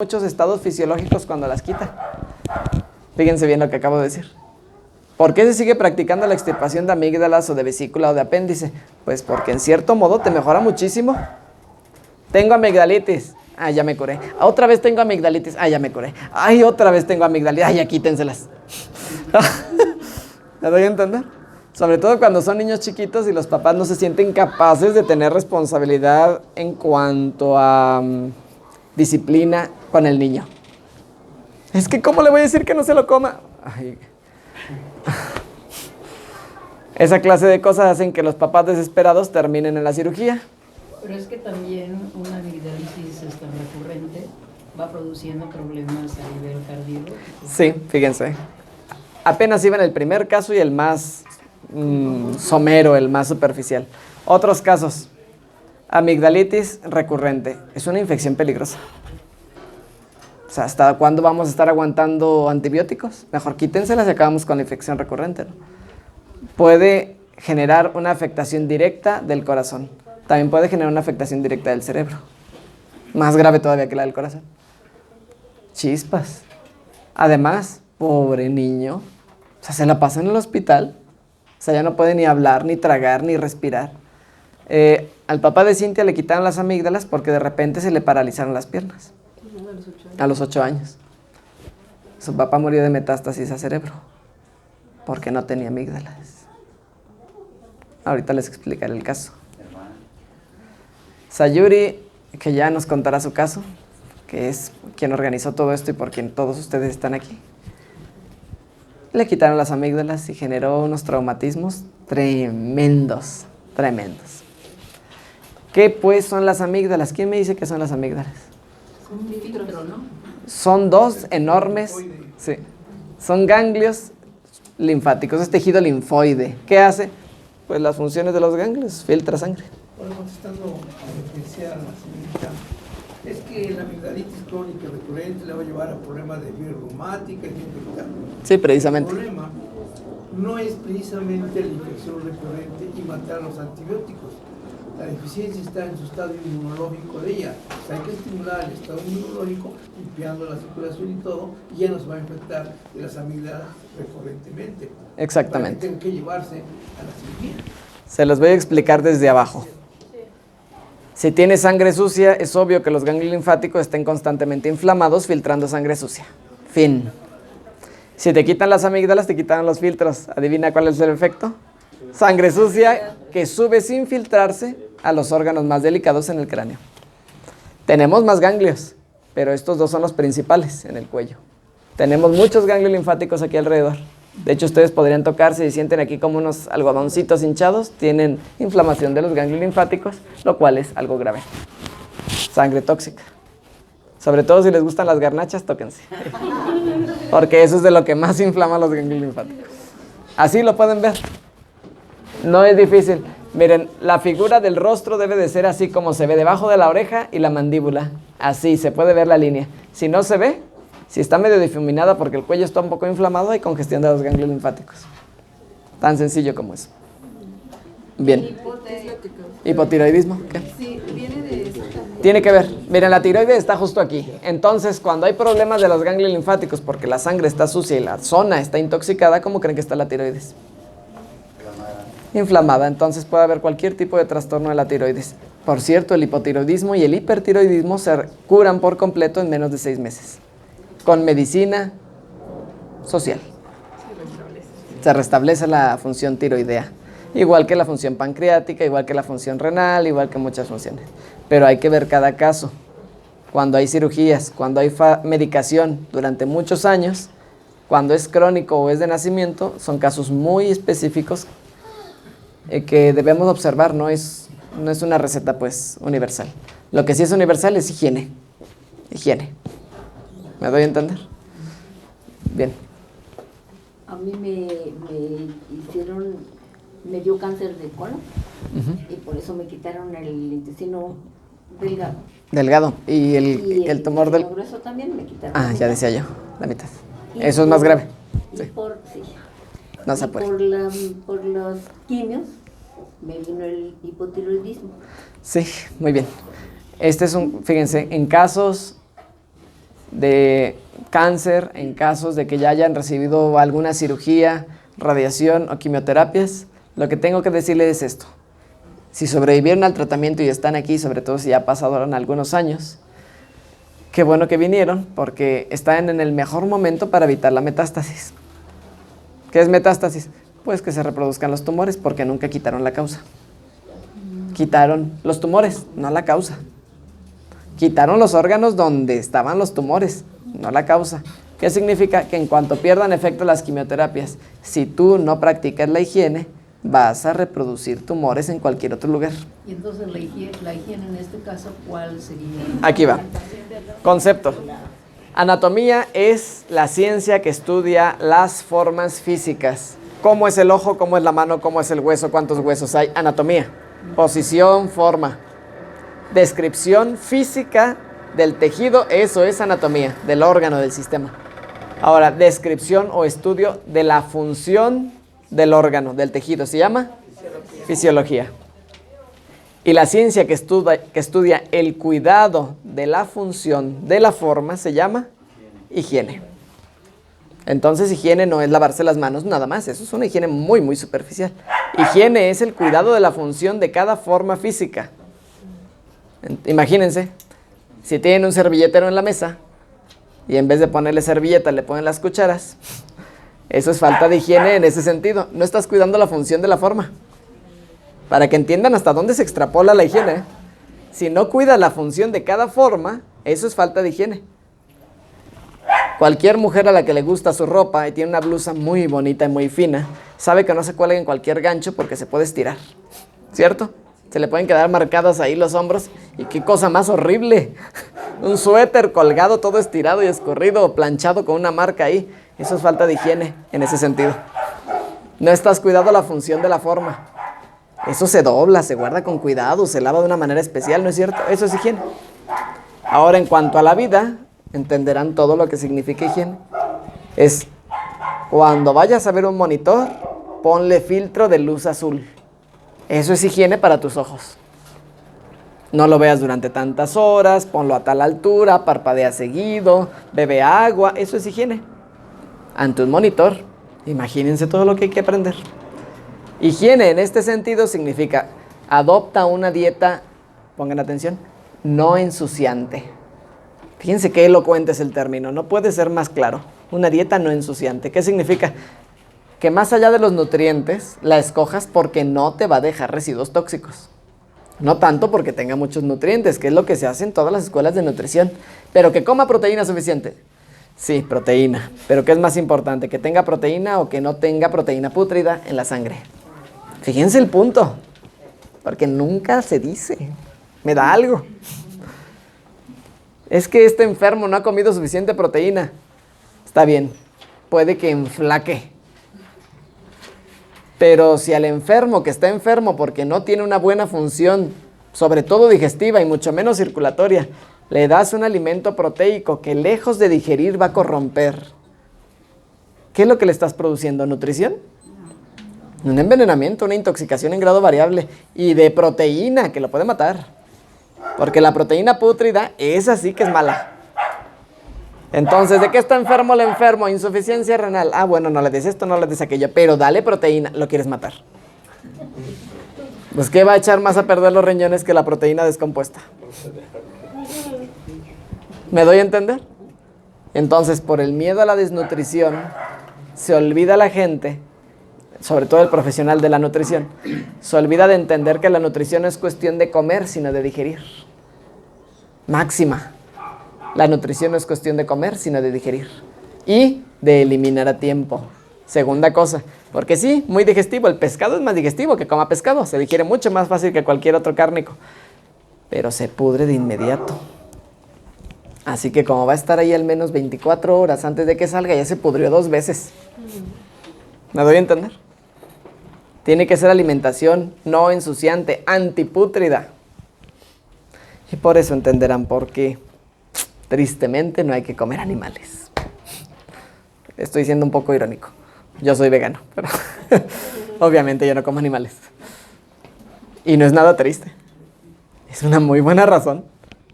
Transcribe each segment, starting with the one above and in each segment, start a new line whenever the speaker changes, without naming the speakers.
muchos estados fisiológicos cuando las quita. Fíjense bien lo que acabo de decir. ¿Por qué se sigue practicando la extirpación de amígdalas o de vesícula o de apéndice? Pues porque en cierto modo te mejora muchísimo. Tengo amigdalitis. Ah, ya me curé. Otra vez tengo amigdalitis. Ah, ya me curé. Ay, otra vez tengo amigdalitis. Ay, ya quítenselas. ¿Me doy a entender? Sobre todo cuando son niños chiquitos y los papás no se sienten capaces de tener responsabilidad en cuanto a disciplina con el niño. Es que ¿cómo le voy a decir que no se lo coma? Ay. Esa clase de cosas hacen que los papás desesperados terminen en la cirugía.
Pero es que también una amigdalitis recurrente va produciendo problemas a nivel cardíaco.
Sí, fíjense. Apenas iba en el primer caso y el más somero, el más superficial. Otros casos. Amigdalitis recurrente. Es una infección peligrosa. O sea, ¿hasta cuándo vamos a estar aguantando antibióticos? Mejor quítenselas y acabamos con la infección recurrente, ¿no? Puede generar una afectación directa del corazón. También puede generar una afectación directa del cerebro. Más grave todavía que la del corazón. Chispas. Además, pobre niño. O sea, se la pasa en el hospital. O sea, ya no puede ni hablar, ni tragar, ni respirar. Al papá de Cintia le quitaron las amígdalas porque de repente se le paralizaron las piernas. A los 8 años. Su papá murió de metástasis a cerebro porque no tenía amígdalas. Ahorita les explicaré el caso. Sayuri, que ya nos contará su caso, que es quien organizó todo esto y por quien todos ustedes están aquí. Le quitaron las amígdalas y generó unos traumatismos tremendos, tremendos. ¿Qué pues son las amígdalas? ¿Quién me dice qué son las amígdalas?
Un filtro, ¿no?
Son dos enormes, sí, son ganglios linfáticos, es tejido linfoide. ¿Qué hace? Pues las funciones de los ganglios, filtra sangre.
Bueno, contestando a lo que decía la señorita, es que la amigdalitis crónica recurrente le va a llevar a problemas de fiebre reumática y infección.
Sí, precisamente.
El problema no es precisamente la infección recurrente y matar los antibióticos. La deficiencia está en su estado inmunológico de ella. O sea, hay que estimular el estado inmunológico, limpiando la circulación y todo, y ya nos va a infectar de las amígdalas recurrentemente.
Exactamente.
Para que tengan que llevarse a la cirugía.
Se los voy a explicar desde abajo. Si tienes sangre sucia, es obvio que los ganglios linfáticos estén constantemente inflamados, filtrando sangre sucia. Fin. Si te quitan las amígdalas, te quitan los filtros. ¿Adivina cuál es el efecto? Sangre sucia que sube sin filtrarse a los órganos más delicados en el cráneo. Tenemos más ganglios, pero estos dos son los principales en el cuello. Tenemos muchos ganglios linfáticos aquí alrededor. De hecho, ustedes podrían tocarse y sienten aquí como unos algodoncitos hinchados. Tienen inflamación de los ganglios linfáticos, lo cual es algo grave. Sangre tóxica. Sobre todo si les gustan las garnachas, tóquense. Porque eso es de lo que más inflama los ganglios linfáticos. Así lo pueden ver. No es difícil. Miren, la figura del rostro debe de ser así como se ve debajo de la oreja y la mandíbula. Así, se puede ver la línea. Si no se ve, si está medio difuminada porque el cuello está un poco inflamado, hay congestión de los ganglios linfáticos. Tan sencillo como eso. Bien. ¿Hipotiroidismo? ¿Qué?
Sí, viene de eso también.
Tiene que ver. Miren, la tiroides está justo aquí. Entonces, cuando hay problemas de los ganglios linfáticos porque la sangre está sucia y la zona está intoxicada, ¿cómo creen que está la tiroides? Inflamada. Entonces puede haber cualquier tipo de trastorno de la tiroides. Por cierto, el hipotiroidismo y el hipertiroidismo se curan por completo en menos de 6 meses. Con medicina social. Se restablece la función tiroidea. Igual que la función pancreática, igual que la función renal, igual que muchas funciones. Pero hay que ver cada caso. Cuando hay cirugías, cuando hay medicación durante muchos años, cuando es crónico o es de nacimiento, son casos muy específicos que debemos observar. No es una receta pues universal. Lo que sí es universal es higiene. Higiene. ¿Me doy a entender? Bien.
A mí me dio cáncer de colon y por eso me quitaron el intestino delgado.
Delgado. ¿Y el tumor del...?
El grueso también me quitaron.
Ah, ya decía yo, la mitad.
Y
Eso es más grave.
Y
Sí.
sí.
No se
Y
apure.
por los quimios me vino el hipotiroidismo.
Sí, muy bien. Este es fíjense, en casos de cáncer en casos de que ya hayan recibido alguna cirugía, radiación o quimioterapias. Lo que tengo que decirles es esto. Si sobrevivieron al tratamiento y están aquí, sobre todo si ya pasaron algunos años, qué bueno que vinieron, porque están en el mejor momento para evitar la metástasis. ¿Qué es metástasis? Pues que se reproduzcan los tumores, porque nunca quitaron la causa. Quitaron los tumores, no la causa. Quitaron los órganos donde estaban los tumores, no la causa. ¿Qué significa? Que en cuanto pierdan efecto las quimioterapias, si tú no practicas la higiene, vas a reproducir tumores en cualquier otro lugar.
Y entonces la higiene en este caso, ¿cuál sería?
Aquí va. Concepto. Anatomía es la ciencia que estudia las formas físicas. ¿Cómo es el ojo? ¿Cómo es la mano? ¿Cómo es el hueso? ¿Cuántos huesos hay? Anatomía. Posición, forma. Descripción física del tejido, eso es anatomía, del órgano, del sistema. Ahora, descripción o estudio de la función del órgano, del tejido, ¿se llama? Fisiología. Y la ciencia que estudia el cuidado de la función de la forma se llama higiene. Entonces, higiene no es lavarse las manos nada más, eso es una higiene muy, muy superficial. Higiene es el cuidado de la función de cada forma física. Imagínense, si tienen un servilletero en la mesa y en vez de ponerle servilleta le ponen las cucharas, eso es falta de higiene en ese sentido. No estás cuidando la función de la forma. Para que entiendan hasta dónde se extrapola la higiene. Si no cuidas la función de cada forma, eso es falta de higiene. Cualquier mujer a la que le gusta su ropa y tiene una blusa muy bonita y muy fina, sabe que no se cuelga en cualquier gancho porque se puede estirar, ¿cierto? Se le pueden quedar marcadas ahí los hombros y qué cosa más horrible. Un suéter colgado todo estirado y escurrido o planchado con una marca ahí. Eso es falta de higiene en ese sentido. No estás cuidando la función de la forma. Eso se dobla, se guarda con cuidado, se lava de una manera especial, ¿no es cierto? Eso es higiene. Ahora, en cuanto a la vida, entenderán todo lo que significa higiene. Es cuando vayas a ver un monitor, ponle filtro de luz azul. Eso es higiene para tus ojos. No lo veas durante tantas horas, ponlo a tal altura, parpadea seguido, bebe agua, eso es higiene. Ante un monitor, imagínense todo lo que hay que aprender. Higiene en este sentido significa adopta una dieta, pongan atención, no ensuciante. Fíjense qué elocuente es el término, no puede ser más claro. Una dieta no ensuciante. ¿Qué significa? Que más allá de los nutrientes, la escojas porque no te va a dejar residuos tóxicos. No tanto porque tenga muchos nutrientes, que es lo que se hace en todas las escuelas de nutrición. Pero que coma proteína suficiente. Sí, proteína. Pero ¿qué es más importante? ¿Que tenga proteína o que no tenga proteína pútrida en la sangre? Fíjense el punto. Porque nunca se dice. Me da algo. Es que este enfermo no ha comido suficiente proteína. Está bien. Puede que enflaque. Pero si al enfermo que está enfermo porque no tiene una buena función, sobre todo digestiva y mucho menos circulatoria, le das un alimento proteico que lejos de digerir va a corromper, ¿qué es lo que le estás produciendo? ¿Nutrición? Un envenenamiento, una intoxicación en grado variable y de proteína que lo puede matar. Porque la proteína pútrida, esa sí que es mala. Entonces, ¿de qué está enfermo el enfermo? Insuficiencia renal. Ah, bueno, no le des esto, no le des aquello, pero dale proteína, lo quieres matar. Pues, ¿qué va a echar más a perder los riñones que la proteína descompuesta? ¿Me doy a entender? Entonces, por el miedo a la desnutrición, se olvida la gente, sobre todo el profesional de la nutrición, se olvida de entender que la nutrición no es cuestión de comer, sino de digerir. Máxima. La nutrición no es cuestión de comer, sino de digerir. Y de eliminar a tiempo. Segunda cosa. Porque sí, muy digestivo. El pescado es más digestivo que coma pescado. Se digiere mucho más fácil que cualquier otro cárnico. Pero se pudre de inmediato. Así que como va a estar ahí al menos 24 horas antes de que salga, ya se pudrió 2 veces. ¿Me doy a entender? Tiene que ser alimentación no ensuciante, antipútrida. Y por eso entenderán por qué tristemente no hay que comer animales. Estoy siendo un poco irónico. Yo soy vegano, pero obviamente yo no como animales. Y no es nada triste. Es una muy buena razón.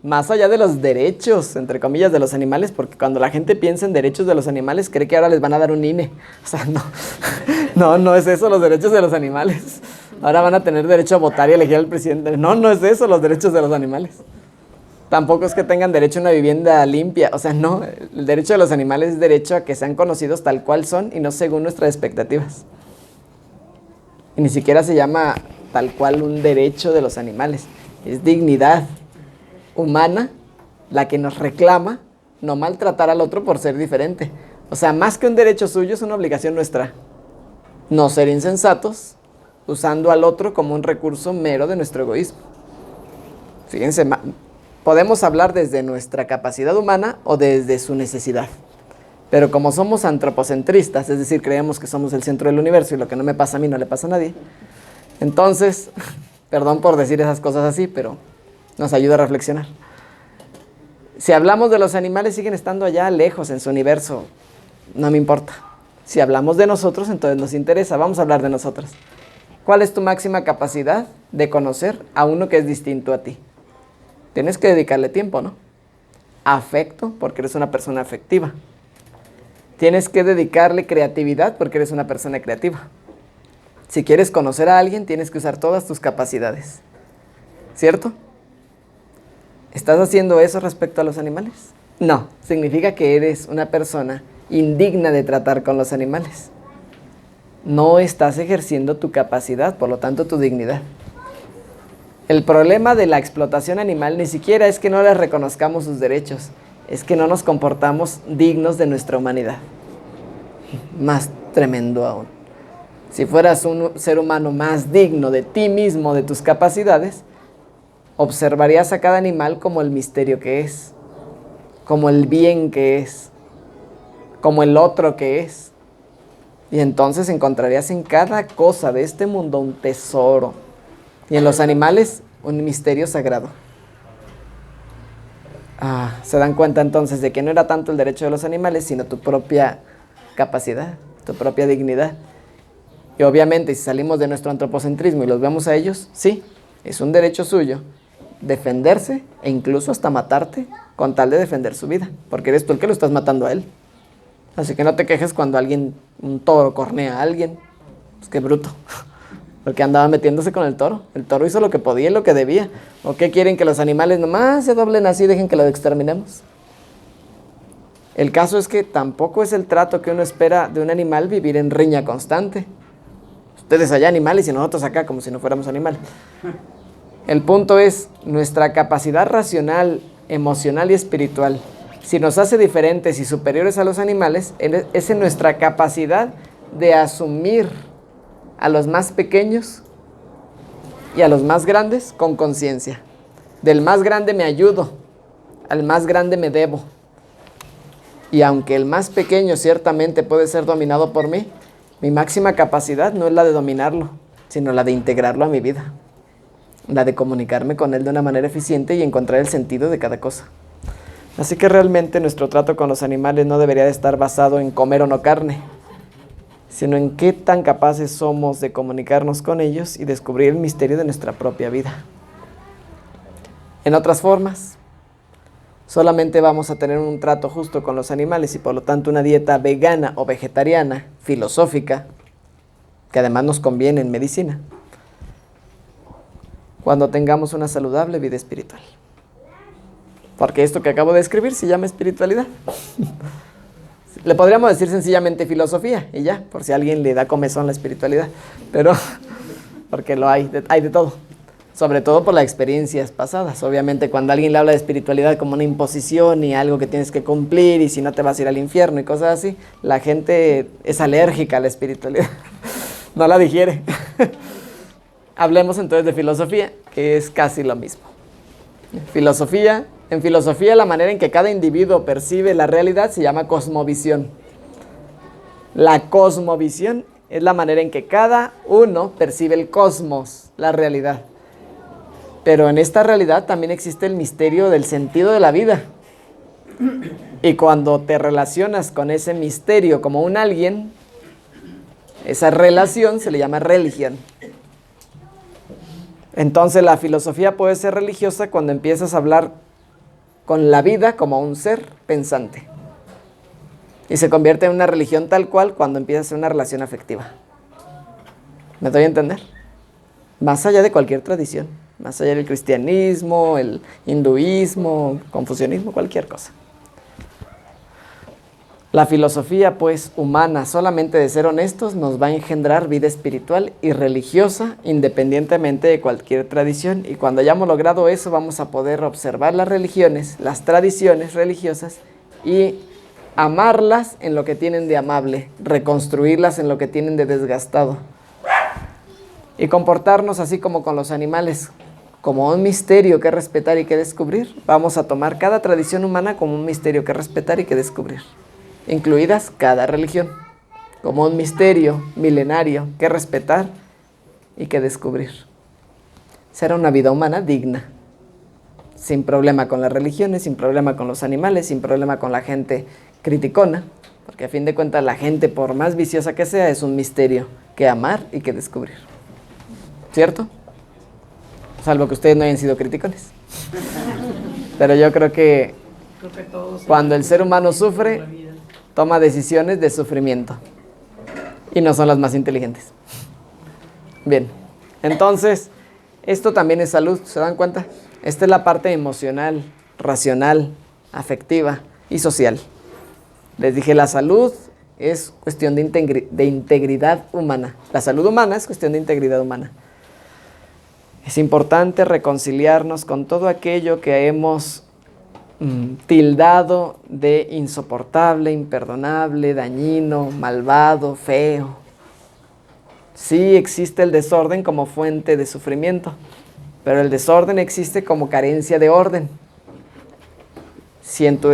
más allá de los derechos, entre comillas, de los animales, porque cuando la gente piensa en derechos de los animales, cree que ahora les van a dar un INE. O sea, no es eso los derechos de los animales. Ahora van a tener derecho a votar y elegir al presidente. No es eso los derechos de los animales. Tampoco es que tengan derecho a una vivienda limpia. O sea, no, el derecho de los animales es derecho a que sean conocidos tal cual son y no según nuestras expectativas. Y ni siquiera se llama tal cual un derecho de los animales. Es dignidad humana la que nos reclama no maltratar al otro por ser diferente. O sea, más que un derecho suyo, es una obligación nuestra. No ser insensatos, usando al otro como un recurso mero de nuestro egoísmo. Fíjense, podemos hablar desde nuestra capacidad humana o desde su necesidad. Pero como somos antropocentristas, es decir, creemos que somos el centro del universo y lo que no me pasa a mí no le pasa a nadie, entonces, perdón por decir esas cosas así, pero nos ayuda a reflexionar. Si hablamos de los animales, siguen estando allá lejos en su universo, no me importa. Si hablamos de nosotros, entonces nos interesa, vamos a hablar de nosotros. ¿Cuál es tu máxima capacidad de conocer a uno que es distinto a ti? Tienes que dedicarle tiempo, ¿no? Afecto, porque eres una persona afectiva. Tienes que dedicarle creatividad, porque eres una persona creativa. Si quieres conocer a alguien, tienes que usar todas tus capacidades. ¿Cierto? ¿Estás haciendo eso respecto a los animales? No, significa que eres una persona indigna de tratar con los animales. No estás ejerciendo tu capacidad, por lo tanto tu dignidad. El problema de la explotación animal ni siquiera es que no les reconozcamos sus derechos, es que no nos comportamos dignos de nuestra humanidad. Más tremendo aún. Si fueras un ser humano más digno de ti mismo, de tus capacidades, observarías a cada animal como el misterio que es, como el bien que es, como el otro que es. Y entonces encontrarías en cada cosa de este mundo un tesoro. Y en los animales, un misterio sagrado. Se dan cuenta entonces de que no era tanto el derecho de los animales, sino tu propia capacidad, tu propia dignidad. Y obviamente, si salimos de nuestro antropocentrismo y los vemos a ellos, sí, es un derecho suyo defenderse e incluso hasta matarte con tal de defender su vida, porque eres tú el que lo estás matando a él. Así que no te quejes cuando un toro cornea a alguien. Pues qué bruto. Porque andaba metiéndose con el toro. El toro hizo lo que podía y lo que debía. ¿O qué quieren, que los animales nomás se doblen así y dejen que lo exterminemos? El caso es que tampoco es el trato que uno espera de un animal vivir en riña constante. Ustedes allá animales y nosotros acá como si no fuéramos animales. El punto es nuestra capacidad racional, emocional y espiritual. Si nos hace diferentes y superiores a los animales, es en nuestra capacidad de asumir a los más pequeños y a los más grandes con conciencia. Del más grande me ayudo, al más grande me debo. Y aunque el más pequeño ciertamente puede ser dominado por mí, mi máxima capacidad no es la de dominarlo, sino la de integrarlo a mi vida. La de comunicarme con él de una manera eficiente y encontrar el sentido de cada cosa. Así que realmente nuestro trato con los animales no debería de estar basado en comer o no carne, sino en qué tan capaces somos de comunicarnos con ellos y descubrir el misterio de nuestra propia vida. En otras formas, solamente vamos a tener un trato justo con los animales y por lo tanto una dieta vegana o vegetariana, filosófica, que además nos conviene en medicina, cuando tengamos una saludable vida espiritual. Porque esto que acabo de escribir se llama espiritualidad. Le podríamos decir sencillamente filosofía y ya, por si a alguien le da comezón la espiritualidad. Pero, porque hay de todo. Sobre todo por las experiencias pasadas. Obviamente cuando alguien le habla de espiritualidad como una imposición y algo que tienes que cumplir y si no te vas a ir al infierno y cosas así, la gente es alérgica a la espiritualidad. No la digiere. Hablemos entonces de filosofía, que es casi lo mismo. En filosofía, la manera en que cada individuo percibe la realidad se llama cosmovisión. La cosmovisión es la manera en que cada uno percibe el cosmos, la realidad. Pero en esta realidad también existe el misterio del sentido de la vida. Y cuando te relacionas con ese misterio como un alguien, esa relación se le llama religión. Entonces la filosofía puede ser religiosa cuando empiezas a hablar con la vida como un ser pensante. Y se convierte en una religión tal cual cuando empieza a ser una relación afectiva. ¿Me doy a entender? Más allá de cualquier tradición, más allá del cristianismo, el hinduismo, confucianismo, cualquier cosa. La filosofía, pues, humana, solamente de ser honestos, nos va a engendrar vida espiritual y religiosa, independientemente de cualquier tradición. Y cuando hayamos logrado eso, vamos a poder observar las religiones, las tradiciones religiosas y amarlas en lo que tienen de amable, reconstruirlas en lo que tienen de desgastado. Y comportarnos así como con los animales, como un misterio que respetar y que descubrir. Vamos a tomar cada tradición humana como un misterio que respetar y que descubrir, incluidas cada religión, como un misterio milenario que respetar y que descubrir. Será una vida humana digna, sin problema con las religiones, sin problema con los animales, sin problema con la gente criticona, porque a fin de cuentas la gente, por más viciosa que sea, es un misterio que amar y que descubrir. ¿Cierto? Salvo que ustedes no hayan sido criticones. Pero yo creo que cuando el ser humano sufre, toma decisiones de sufrimiento y no son las más inteligentes. Bien, entonces, esto también es salud, ¿se dan cuenta? Esta es la parte emocional, racional, afectiva y social. Les dije, la salud es cuestión de integridad humana. La salud humana es cuestión de integridad humana. Es importante reconciliarnos con todo aquello que hemos tildado de insoportable, imperdonable, dañino, malvado, feo. Sí existe el desorden como fuente de sufrimiento, pero el desorden existe como carencia de orden. Si en tu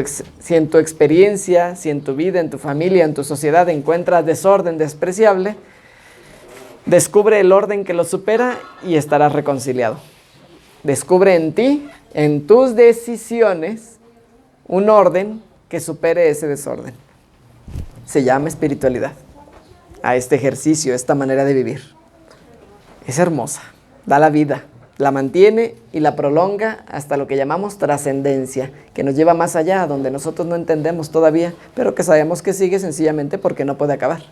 experiencia, si en tu vida, en tu familia, en tu sociedad encuentras desorden despreciable, descubre el orden que lo supera y estarás reconciliado. Descubre en ti, en tus decisiones, un orden que supere ese desorden. Se llama espiritualidad. A este ejercicio, esta manera de vivir. Es hermosa, da la vida, la mantiene y la prolonga hasta lo que llamamos trascendencia, que nos lleva más allá, donde nosotros no entendemos todavía, pero que sabemos que sigue sencillamente porque no puede acabar.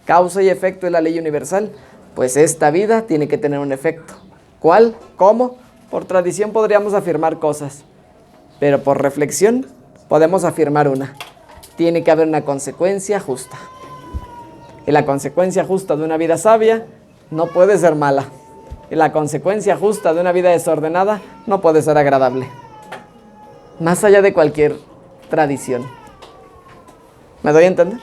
Causa y efecto es la ley universal, pues esta vida tiene que tener un efecto. ¿Cuál? ¿Cómo? Por tradición podríamos afirmar cosas, pero por reflexión podemos afirmar una. Tiene que haber una consecuencia justa. Y la consecuencia justa de una vida sabia no puede ser mala. Y la consecuencia justa de una vida desordenada no puede ser agradable. Más allá de cualquier tradición. ¿Me doy a entender?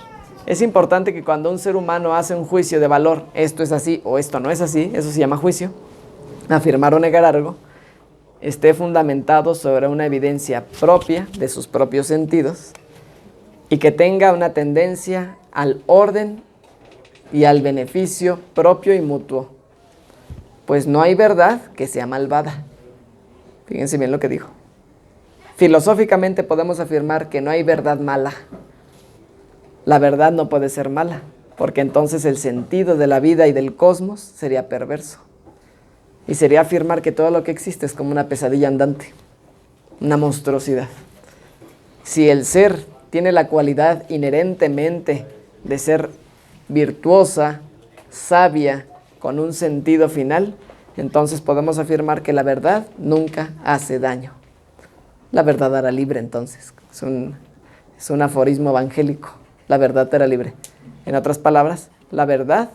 Es importante que cuando un ser humano hace un juicio de valor, esto es así o esto no es así, eso se llama juicio, afirmar o negar algo, esté fundamentado sobre una evidencia propia de sus propios sentidos y que tenga una tendencia al orden y al beneficio propio y mutuo. Pues no hay verdad que sea malvada. Fíjense bien lo que dijo. Filosóficamente podemos afirmar que no hay verdad mala. La verdad no puede ser mala, porque entonces el sentido de la vida y del cosmos sería perverso. Y sería afirmar que todo lo que existe es como una pesadilla andante, una monstruosidad. Si el ser tiene la cualidad inherentemente de ser virtuosa, sabia, con un sentido final, entonces podemos afirmar que la verdad nunca hace daño. La verdad hará libre entonces. Es un aforismo evangélico. La verdad te hará libre. En otras palabras, la verdad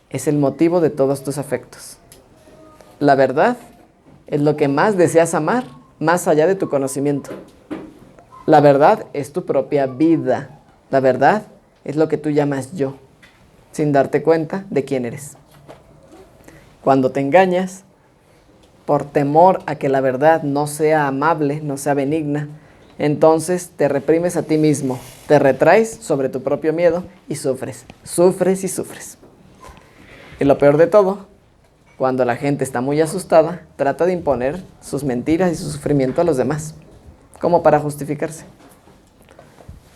es el motivo de todos tus afectos. La verdad es lo que más deseas amar, más allá de tu conocimiento. La verdad es tu propia vida. La verdad es lo que tú llamas yo, sin darte cuenta de quién eres. Cuando te engañas, por temor a que la verdad no sea amable, no sea benigna, entonces te reprimes a ti mismo, te retraes sobre tu propio miedo y sufres, sufres y sufres. Y lo peor de todo, cuando la gente está muy asustada, trata de imponer sus mentiras y su sufrimiento a los demás, como para justificarse.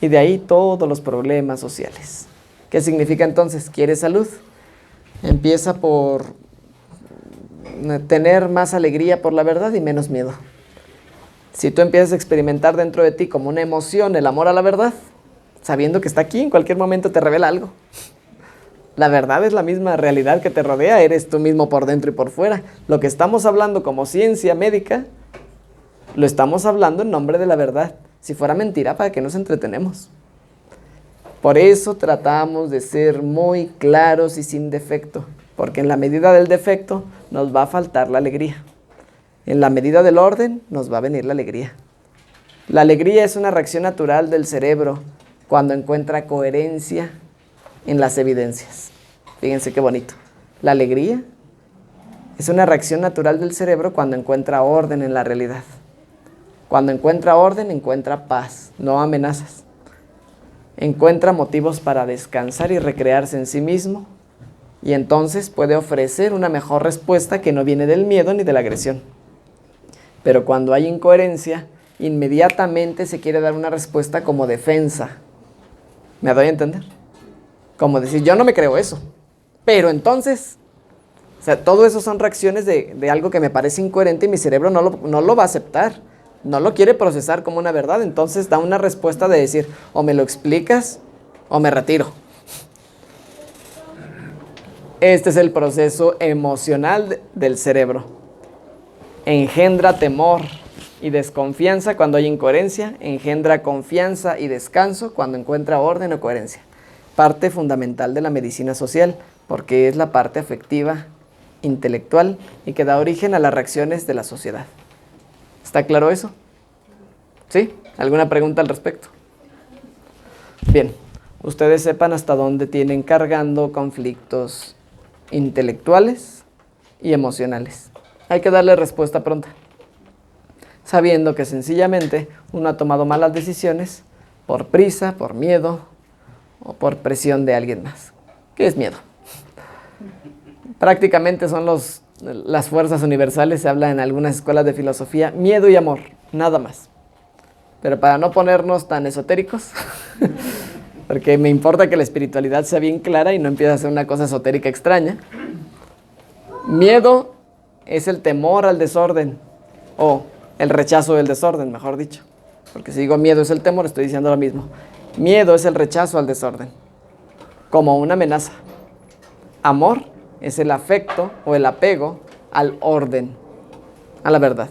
Y de ahí todos los problemas sociales. ¿Qué significa entonces? ¿Quieres salud? Empieza por tener más alegría por la verdad y menos miedo. Si tú empiezas a experimentar dentro de ti como una emoción el amor a la verdad, sabiendo que está aquí, en cualquier momento te revela algo. La verdad es la misma realidad que te rodea, eres tú mismo por dentro y por fuera. Lo que estamos hablando como ciencia médica, lo estamos hablando en nombre de la verdad. Si fuera mentira, ¿para qué nos entretenemos? Por eso tratamos de ser muy claros y sin defecto, porque en la medida del defecto nos va a faltar la alegría. En la medida del orden nos va a venir la alegría. La alegría es una reacción natural del cerebro cuando encuentra coherencia en las evidencias. Fíjense qué bonito. La alegría es una reacción natural del cerebro cuando encuentra orden en la realidad. Cuando encuentra orden, encuentra paz, no amenazas. Encuentra motivos para descansar y recrearse en sí mismo, y entonces puede ofrecer una mejor respuesta que no viene del miedo ni de la agresión. Pero cuando hay incoherencia, inmediatamente se quiere dar una respuesta como defensa. ¿Me doy a entender? Como decir, yo no me creo eso. Pero entonces, o sea, todo eso son reacciones de algo que me parece incoherente y mi cerebro no lo va a aceptar. No lo quiere procesar como una verdad. Entonces da una respuesta de decir, o me lo explicas o me retiro. Este es el proceso emocional del cerebro. Engendra temor y desconfianza cuando hay incoherencia. Engendra confianza y descanso cuando encuentra orden o coherencia. Parte fundamental de la medicina social, porque es la parte afectiva, intelectual y que da origen a las reacciones de la sociedad. ¿Está claro eso? ¿Sí? ¿Alguna pregunta al respecto? Bien, ustedes sepan hasta dónde tienen cargando conflictos intelectuales y emocionales. Hay que darle respuesta pronta, sabiendo que sencillamente uno ha tomado malas decisiones por prisa, por miedo o por presión de alguien más. ¿Qué es miedo? Prácticamente son las fuerzas universales, se habla en algunas escuelas de filosofía, miedo y amor, nada más. Pero para no ponernos tan esotéricos, porque me importa que la espiritualidad sea bien clara y no empiece a ser una cosa esotérica extraña, miedo es el temor al desorden, o el rechazo del desorden, mejor dicho. Porque si digo miedo es el temor, estoy diciendo lo mismo. Miedo es el rechazo al desorden, como una amenaza. Amor es el afecto o el apego al orden, a la verdad.